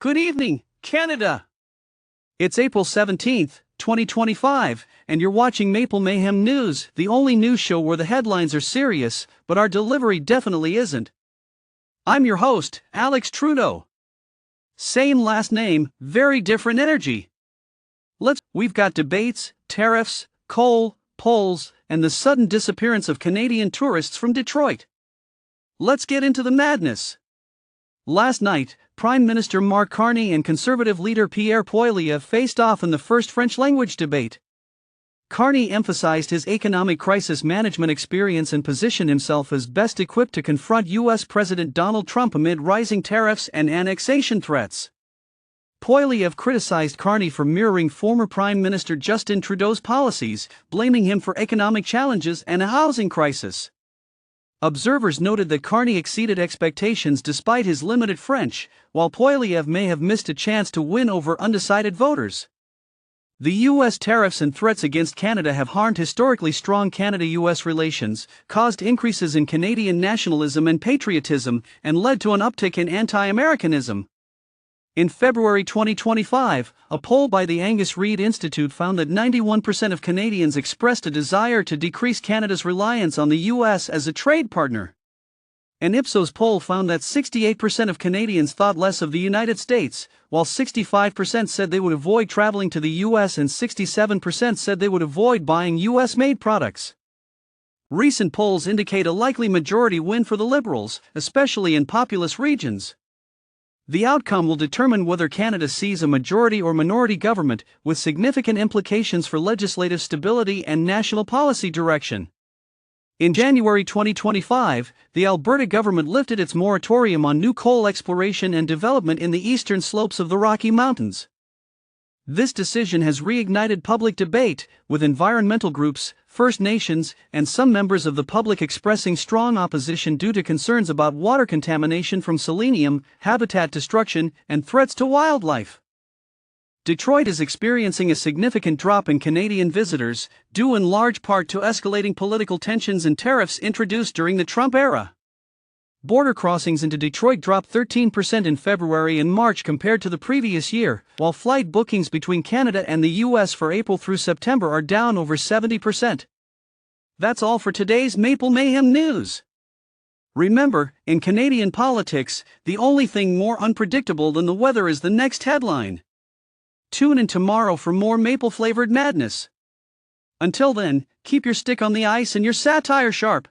Good evening, Canada. It's April 17th, 2025, and you're watching Maple Mayhem News, the only news show where the headlines are serious, but our delivery definitely isn't. I'm your host, Alex Trudeau. Same last name, very different energy. We've got debates, tariffs, coal, polls, and the sudden disappearance of Canadian tourists from Detroit. Let's get into the madness. Last night, Prime Minister Mark Carney and Conservative leader Pierre Poilievre faced off in the first French-language debate. Carney emphasized his economic crisis management experience and positioned himself as best equipped to confront U.S. President Donald Trump amid rising tariffs and annexation threats. Poilievre criticized Carney for mirroring former Prime Minister Justin Trudeau's policies, blaming him for economic challenges and a housing crisis. Observers noted that Carney exceeded expectations despite his limited French, while Poilievre may have missed a chance to win over undecided voters. The U.S. tariffs and threats against Canada have harmed historically strong Canada-U.S. relations, caused increases in Canadian nationalism and patriotism, and led to an uptick in anti-Americanism. In February 2025, a poll by the Angus Reid Institute found that 91% of Canadians expressed a desire to decrease Canada's reliance on the U.S. as a trade partner. An Ipsos poll found that 68% of Canadians thought less of the United States, while 65% said they would avoid traveling to the U.S. and 67% said they would avoid buying U.S.-made products. Recent polls indicate a likely majority win for the Liberals, especially in populous regions. The outcome will determine whether Canada sees a majority or minority government, with significant implications for legislative stability and national policy direction. In January 2025, the Alberta government lifted its moratorium on new coal exploration and development in the eastern slopes of the Rocky Mountains. This decision has reignited public debate, with environmental groups, First Nations, and some members of the public expressing strong opposition due to concerns about water contamination from selenium, habitat destruction, and threats to wildlife. Detroit is experiencing a significant drop in Canadian visitors, due in large part to escalating political tensions and tariffs introduced during the Trump era. Border crossings into Detroit dropped 13% in February and March compared to the previous year, while flight bookings between Canada and the U.S. for April through September are down over 70%. That's all for today's Maple Mayhem News. Remember, in Canadian politics, the only thing more unpredictable than the weather is the next headline. Tune in tomorrow for more maple-flavored madness. Until then, keep your stick on the ice and your satire sharp.